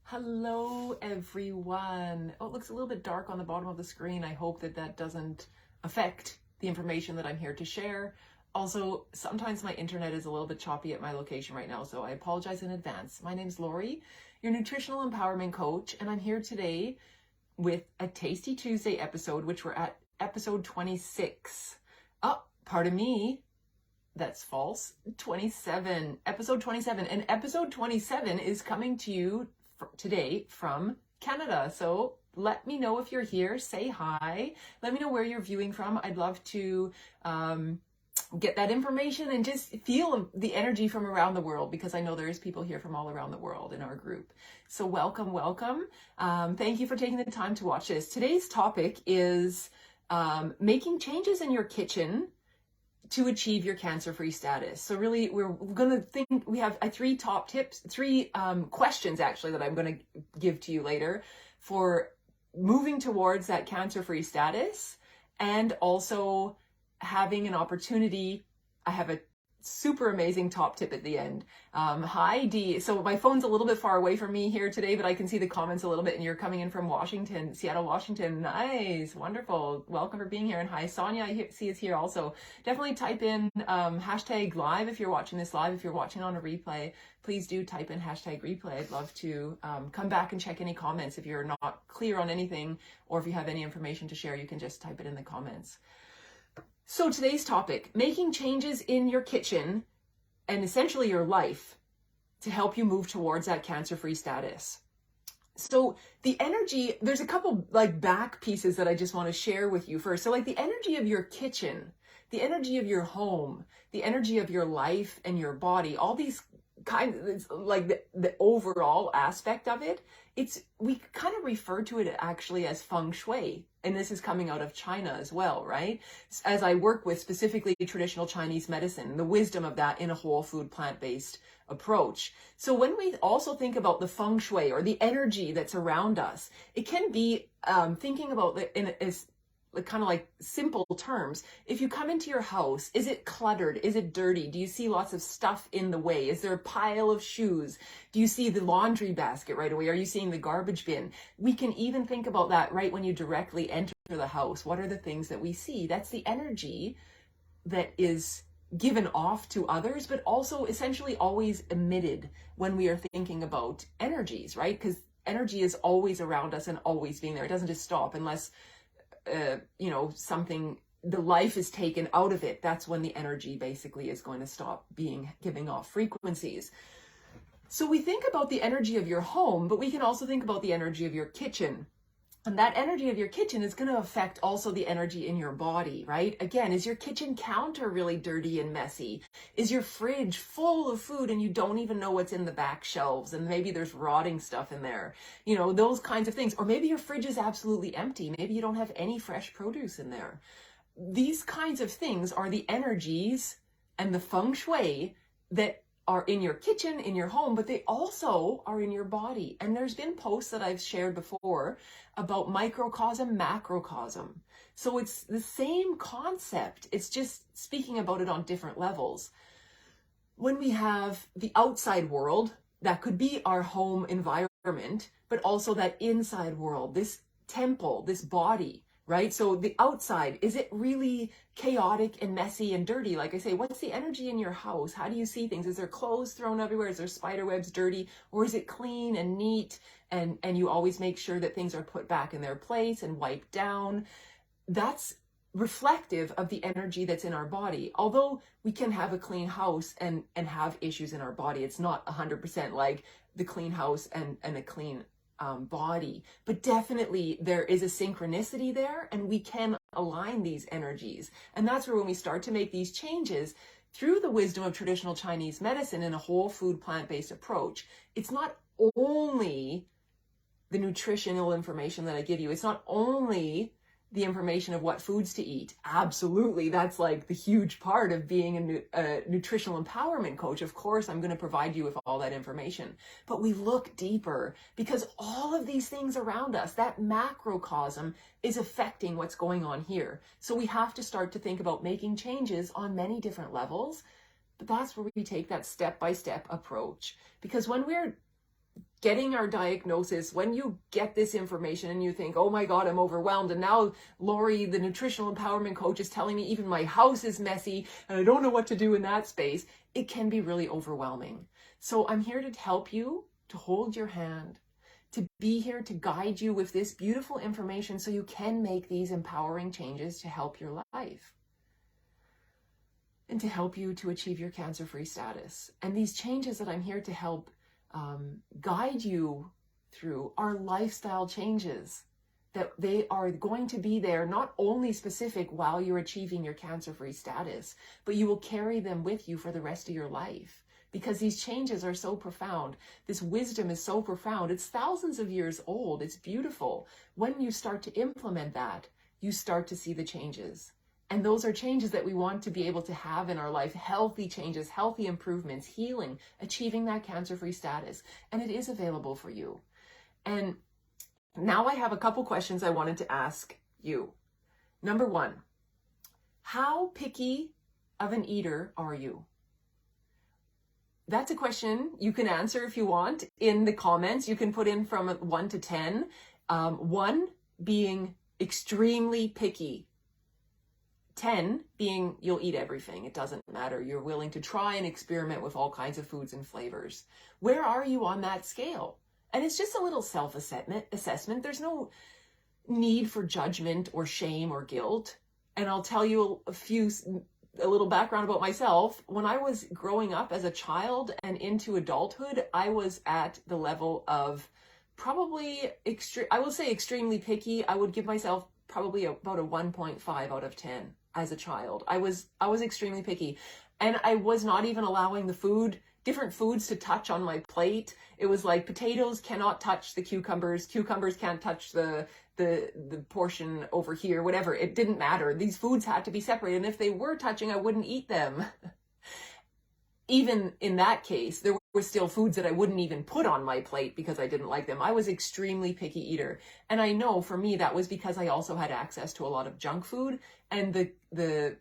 Hello, everyone. Oh, it looks a little bit dark on the bottom of the screen. I hope that that doesn't affect the information that I'm here to share. Also, sometimes my internet is a little bit choppy at my location right now, so I apologize in advance. My name's Lori, your nutritional empowerment coach, and I'm here today with a Tasty Tuesday episode, which we're at episode 26. Oh, pardon me. That's false. 27, episode 27. And episode 27 is coming to you today from Canada. So let me know if you're here. Say hi. Let me know where you're viewing from. I'd love to get that information and just feel the energy from around the world, because I know there's people here from all around the world in our group. So welcome, welcome. Thank you for taking the time to watch this. Today's topic is making changes in your kitchen to achieve your cancer-free status. So really, we're going to think, we have three top tips, three questions actually that I'm going to give to you later for moving towards that cancer-free status, and also having an opportunity. I have a super amazing top tip at the end. Hi Dee. So my phone's a little bit far away from me here today, but I can see the comments a little bit, and you're coming in from Washington, Seattle, Washington. Nice, wonderful. Welcome for being here. And hi Sonia, I see is here also. Definitely type in hashtag live if you're watching this live. If you're watching on a replay, please do type in hashtag replay. I'd love to come back and check any comments. If you're not clear on anything, or if you have any information to share, you can just type it in the comments. So today's topic, making changes in your kitchen and essentially your life to help you move towards that cancer-free status. So the energy, there's a couple like back pieces that I just want to share with you first. So like the energy of your kitchen, the energy of your home, the energy of your life and your body, all these it's like the overall aspect of it, we kind of refer to it actually as feng shui. And this is coming out of China as well, right? As I work with specifically traditional Chinese medicine, the wisdom of that in a whole food, plant-based approach. So when we also think about the feng shui or the energy that's around us, it can be thinking about it in kind of like simple terms. If you come into your house, is it cluttered? Is it dirty? Do you see lots of stuff in the way? Is there a pile of shoes? Do you see the laundry basket right away? Are you seeing the garbage bin? We can even think about that right when you directly enter the house. What are the things that we see? That's the energy that is given off to others, but also essentially always emitted when we are thinking about energies, right? Because energy is always around us and always being there. It doesn't just stop unless something, the life is taken out of it. That's when the energy basically is going to stop giving off frequencies. So we think about the energy of your home, but we can also think about the energy of your kitchen. And that energy of your kitchen is going to affect also the energy in your body, right? Again, is your kitchen counter really dirty and messy? Is your fridge full of food and you don't even know what's in the back shelves, and maybe there's rotting stuff in there? Those kinds of things. Or maybe your fridge is absolutely empty. Maybe you don't have any fresh produce in there. These kinds of things are the energies and the feng shui that are in your kitchen, in your home, but they also are in your body. And there's been posts that I've shared before about microcosm, macrocosm. So it's the same concept. It's just speaking about it on different levels. When we have the outside world, that could be our home environment, but also that inside world, this temple, this body, right? So the outside, is it really chaotic and messy and dirty? Like I say, what's the energy in your house? How do you see things? Is there clothes thrown everywhere? Is there spider webs dirty? Or is it clean and neat? And you always make sure that things are put back in their place and wiped down. That's reflective of the energy that's in our body. Although we can have a clean house and have issues in our body, it's not 100% like the clean house and a clean body, but definitely there is a synchronicity there, and we can align these energies. And that's where when we start to make these changes through the wisdom of traditional Chinese medicine in a whole food, plant-based approach, it's not only the nutritional information that I give you. It's not only the information of what foods to eat. Absolutely, that's like the huge part of being a nutritional empowerment coach. Of course, I'm going to provide you with all that information. But we look deeper, because all of these things around us, that macrocosm, is affecting what's going on here. So we have to start to think about making changes on many different levels. But that's where we take that step-by-step approach. Because when we're getting our diagnosis, when you get this information and you think, oh my God, I'm overwhelmed. And now Lori, the nutritional empowerment coach, is telling me even my house is messy and I don't know what to do in that space. It can be really overwhelming. So I'm here to help you, to hold your hand, to be here to guide you with this beautiful information so you can make these empowering changes to help your life and to help you to achieve your cancer-free status. And these changes that I'm here to help guide you through are lifestyle changes, that they are going to be there not only specific while you're achieving your cancer-free status, but you will carry them with you for the rest of your life, because these changes are so profound. This wisdom is so profound. It's thousands of years old. It's beautiful. When you start to implement that, you start to see the changes. And those are changes that we want to be able to have in our life. Healthy changes, healthy improvements, healing, achieving that cancer-free status. And it is available for you. And now I have a couple questions I wanted to ask you. Number one, how picky of an eater are you? That's a question you can answer if you want in the comments. You can put in from 1 to 10. 1 being extremely picky. 10 being you'll eat everything. It doesn't matter. You're willing to try and experiment with all kinds of foods and flavors. Where are you on that scale? And it's just a little self-assessment. There's no need for judgment or shame or guilt. And I'll tell you a little background about myself. When I was growing up as a child and into adulthood, I was at the level of probably I will say extremely picky. I would give myself probably about a 1.5 out of 10 as a child. I was extremely picky, and I was not even allowing different foods to touch on my plate. It was like potatoes cannot touch the cucumbers can't touch the portion over here, whatever. It didn't matter. These foods had to be separated, and if they were touching, I wouldn't eat them. Even in that case, there were still foods that I wouldn't even put on my plate because I didn't like them. I was extremely picky eater. And I know for me, that was because I also had access to a lot of junk food, and the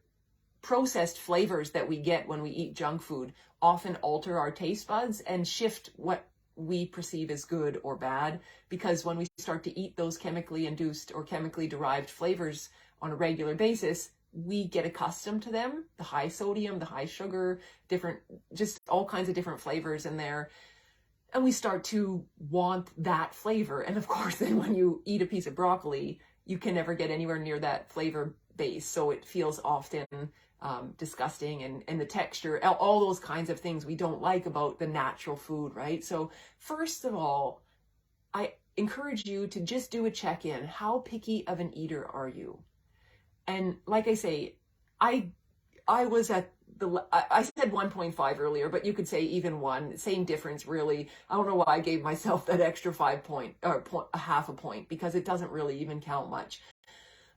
processed flavors that we get when we eat junk food often alter our taste buds and shift what we perceive as good or bad, because when we start to eat those chemically induced or chemically derived flavors on a regular basis, we get accustomed to them, the high sodium, the high sugar, just all kinds of different flavors in there. And we start to want that flavor. And of course, then when you eat a piece of broccoli, you can never get anywhere near that flavor base. So it feels often disgusting, and the texture, all those kinds of things we don't like about the natural food, right? So first of all, I encourage you to just do a check-in. How picky of an eater are you? And like I say, I was at I said 1.5 earlier, but you could say even 1, same difference really. I don't know why I gave myself that extra 5 point, or half a point, because it doesn't really even count much.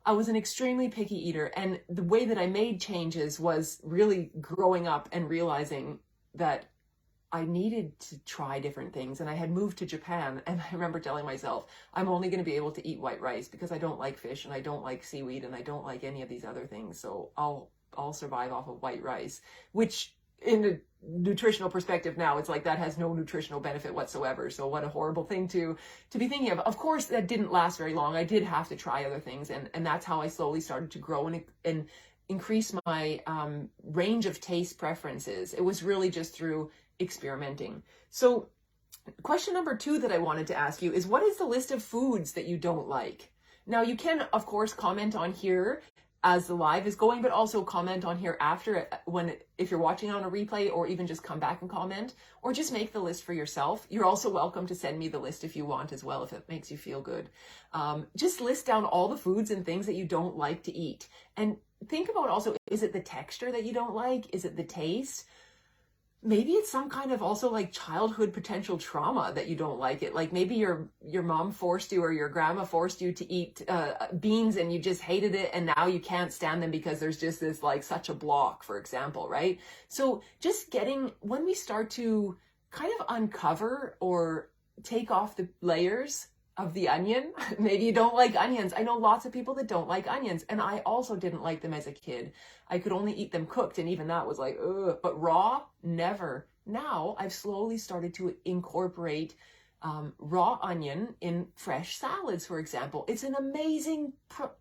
I was an extremely picky eater, and the way that I made changes was really growing up and realizing that I needed to try different things. And I had moved to Japan, and I remember telling myself, I'm only going to be able to eat white rice because I don't like fish and I don't like seaweed and I don't like any of these other things. So I'll survive off of white rice, which in a nutritional perspective now, it's like that has no nutritional benefit whatsoever. So what a horrible thing to be thinking of. Of course, that didn't last very long. I did have to try other things, and that's how I slowly started to grow and increase my range of taste preferences. It was really just through experimenting. So question number 2 that I wanted to ask you is, what is the list of foods that you don't like? Now, you can, of course, comment on here as the live is going, but also comment on here after, if you're watching on a replay, or even just come back and comment, or just make the list for yourself. You're also welcome to send me the list if you want as well, if it makes you feel good. Just list down all the foods and things that you don't like to eat. And think about also, is it the texture that you don't like? Is it the taste? Maybe it's some kind of also like childhood potential trauma that you don't like it. Like maybe your mom forced you, or your grandma forced you to eat beans and you just hated it, and now you can't stand them because there's just this like such a block, for example, right? So just when we start to kind of uncover or take off the layers of the onion. Maybe you don't like onions. I know lots of people that don't like onions, and I also didn't like them as a kid. I could only eat them cooked, and even that was like, ugh. But raw, never. Now I've slowly started to incorporate raw onion in fresh salads, for example. It's an amazing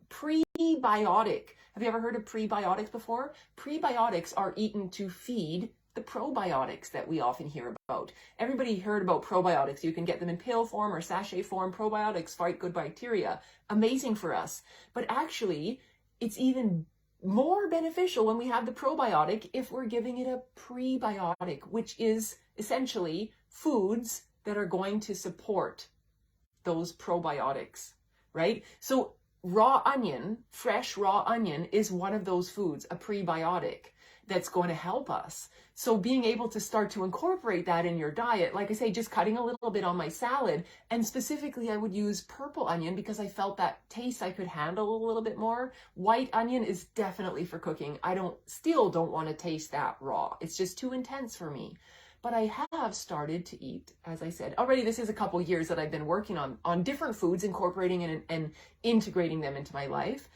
prebiotic. Have you ever heard of prebiotics before? Prebiotics are eaten to feed the probiotics that we often hear about. Everybody heard about probiotics. You can get them in pill form or sachet form. Probiotics fight good bacteria. Amazing for us. But actually, it's even more beneficial when we have the probiotic if we're giving it a prebiotic, which is essentially foods that are going to support those probiotics, right? So raw onion, fresh raw onion is one of those foods, a prebiotic that's going to help us. So being able to start to incorporate that in your diet, like I say, just cutting a little bit on my salad, and specifically I would use purple onion because I felt that taste I could handle a little bit more. White onion is definitely for cooking. I still don't want to taste that raw. It's just too intense for me. But I have started to eat, as I said, already this is a couple years that I've been working on different foods, incorporating and integrating them into my life.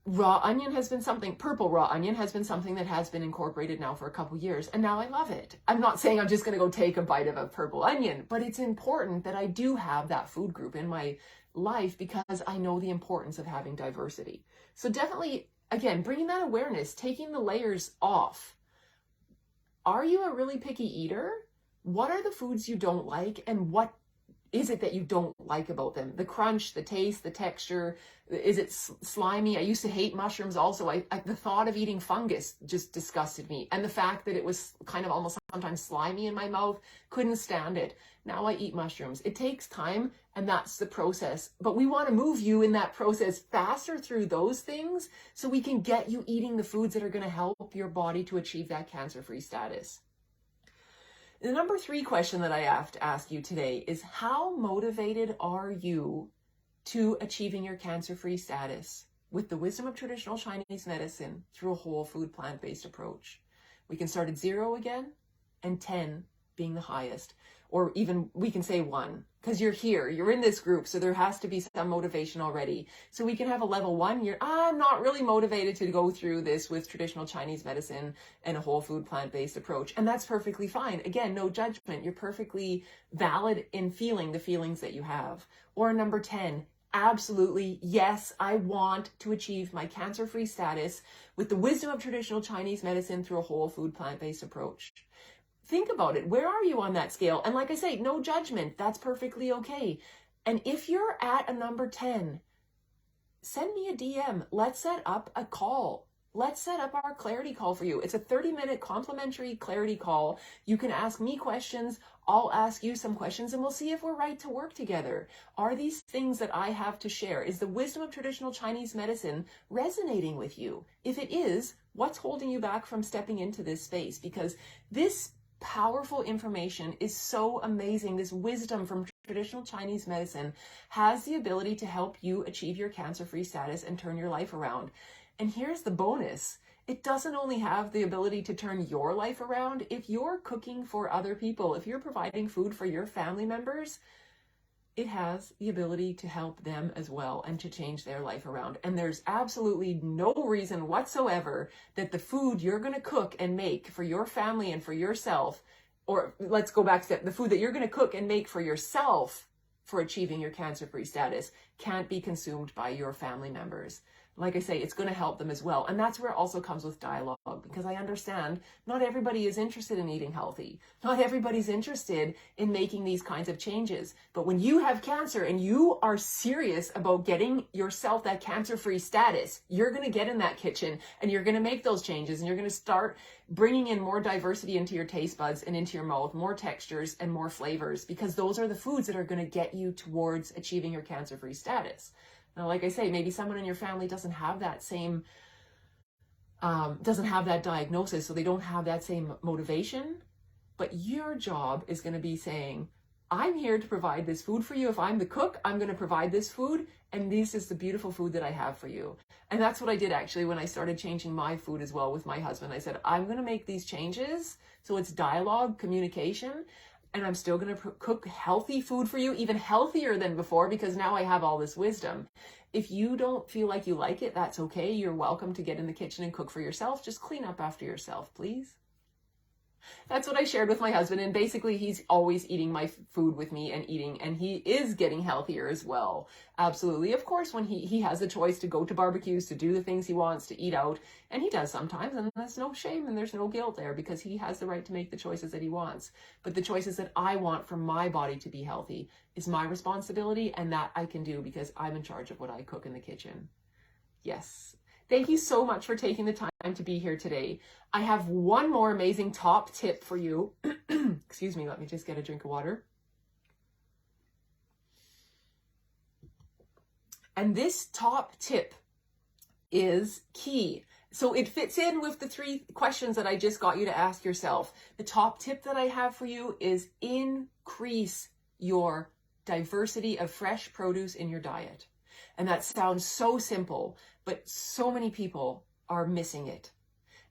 Raw onion has been something, purple raw onion has been something that has been incorporated now for a couple years, and now I love it. I'm not saying I'm just going to go take a bite of a purple onion, but it's important that I do have that food group in my life because I know the importance of having diversity. So definitely, again, bringing that awareness, taking the layers off. Are you a really picky eater? What are the foods you don't like, and what is it that you don't like about them? The crunch, the taste, the texture. Is it slimy? I used to hate mushrooms also. The thought of eating fungus just disgusted me. And the fact that it was kind of almost sometimes slimy in my mouth, couldn't stand it. Now I eat mushrooms. It takes time, and that's the process. But we want to move you in that process faster through those things so we can get you eating the foods that are going to help your body to achieve that cancer-free status. The number 3 question that I have to ask you today is, how motivated are you to achieving your cancer-free status with the wisdom of traditional Chinese medicine through a whole food plant-based approach? We can start at 0 again, and 10 being the highest, or even we can say 1, because you're in this group, so there has to be some motivation already. So we can have a level 1, I'm not really motivated to go through this with traditional Chinese medicine and a whole food plant-based approach, and that's perfectly fine. Again, no judgment. You're perfectly valid in feeling the feelings that you have. Or number 10, absolutely, yes, I want to achieve my cancer-free status with the wisdom of traditional Chinese medicine through a whole food plant-based approach. Think about it. Where are you on that scale? And like I say, no judgment. That's perfectly okay. And if you're at a number 10, send me a DM. Let's set up a call. Let's set up our clarity call for you. It's a 30-minute complimentary clarity call. You can ask me questions. I'll ask you some questions, and we'll see if we're right to work together. Are these things that I have to share, is the wisdom of traditional Chinese medicine resonating with you? If it is, what's holding you back from stepping into this space? Because this powerful information is so amazing. This wisdom from traditional Chinese medicine has the ability to help you achieve your cancer-free status and turn your life around. And here's the bonus. It doesn't only have the ability to turn your life around. If you're cooking for other people, if you're providing food for your family members, it has the ability to help them as well and to change their life around. And there's absolutely no reason whatsoever that the food you're going to cook and make for your family and for yourself, or let's go back to the food that you're going to cook and make for yourself for achieving your cancer-free status, can't be consumed by your family members. Like I say, it's going to help them as well. And that's where it also comes with dialogue, because I understand not everybody is interested in eating healthy. Not everybody's interested in making these kinds of changes. But when you have cancer and you are serious about getting yourself that cancer-free status, you're going to get in that kitchen and you're going to make those changes, and you're going to start bringing in more diversity into your taste buds and into your mouth, more textures and more flavors, because those are the foods that are going to get you towards achieving your cancer-free status. Now, like I say, maybe someone in your family doesn't have that same, doesn't have that diagnosis, so they don't have that same motivation. But your job is going to be saying, I'm here to provide this food for you. If I'm the cook, I'm going to provide this food, and this is the beautiful food that I have for you. And that's what I did actually when I started changing my food as well with my husband. I said, I'm going to make these changes. So it's dialogue, communication. And I'm still going to cook healthy food for you, even healthier than before, because now I have all this wisdom. If you don't feel like you like it, that's okay. You're welcome to get in the kitchen and cook for yourself. Just clean up after yourself, please. That's what I shared with my husband. And basically he's always eating my food with me and eating, and he is getting healthier as well. Absolutely. Of course, when he has a choice to go to barbecues, to do the things he wants, to eat out, and he does sometimes, and there's no shame and there's no guilt there because he has the right to make the choices that he wants. But the choices that I want for my body to be healthy is my responsibility, and that I can do because I'm in charge of what I cook in the kitchen. Yes. Thank you so much for taking the time to be here today. I have one more amazing top tip for you. Excuse me, let me just get a drink of water. And this top tip is key. So it fits in with the 3 questions that I just got you to ask yourself. The top tip that I have for you is increase your diversity of fresh produce in your diet. And that sounds so simple, but so many people are missing it.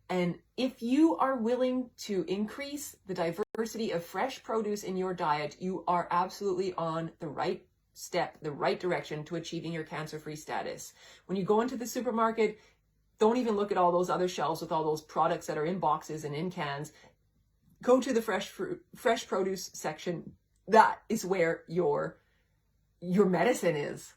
And if you are willing to increase the diversity of fresh produce in your diet, you are absolutely on the right step, the right direction to achieving your cancer-free status. When you go into the supermarket, don't even look at all those other shelves with all those products that are in boxes and in cans. Go to the fresh produce section. That is where your medicine is.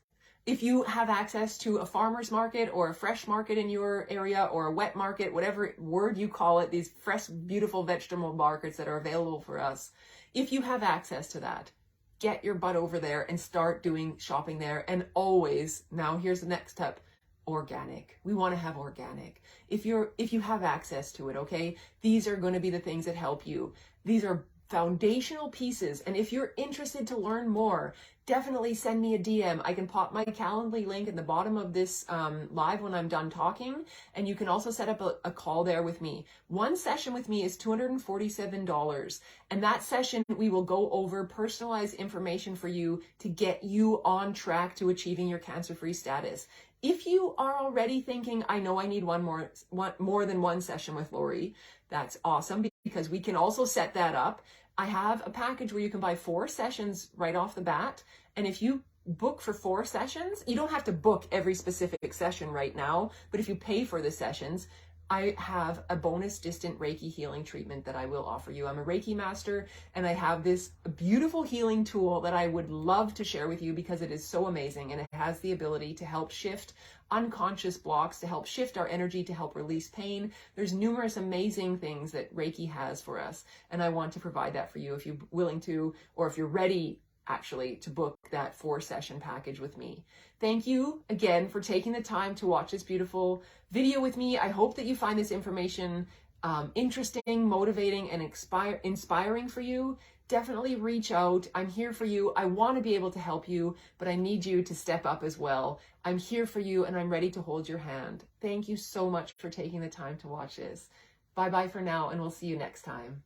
If you have access to a farmer's market or a fresh market in your area or a wet market, whatever word you call it, these fresh, beautiful vegetable markets that are available for us, if you have access to that, get your butt over there and start doing shopping there. And always, now here's the next step, organic. We want to have organic. If you have access to it, okay? These are going to be the things that help you. These are foundational pieces. And if you're interested to learn more, definitely send me a DM. I can pop my Calendly link in the bottom of this live when I'm done talking. And you can also set up a call there with me. One session with me is $247. And that session, we will go over personalized information for you to get you on track to achieving your cancer-free status. If you are already thinking, I know I need more than one session with Lori, that's awesome because we can also set that up. I have a package where you can buy 4 sessions right off the bat. And if you book for 4 sessions, you don't have to book every specific session right now, but if you pay for the sessions, I have a bonus distant Reiki healing treatment that I will offer you. I'm a Reiki master, and I have this beautiful healing tool that I would love to share with you because it is so amazing, and it has the ability to help shift unconscious blocks, to help shift our energy, to help release pain. There's numerous amazing things that Reiki has for us, and I want to provide that for you if you're willing to, or if you're ready actually to book that 4-session package with me. Thank you again for taking the time to watch this beautiful video with me. I hope that you find this information interesting, motivating, and inspiring for you. Definitely reach out. I'm here for you. I want to be able to help you, but I need you to step up as well. I'm here for you, and I'm ready to hold your hand. Thank you so much for taking the time to watch this. Bye-bye for now, and we'll see you next time.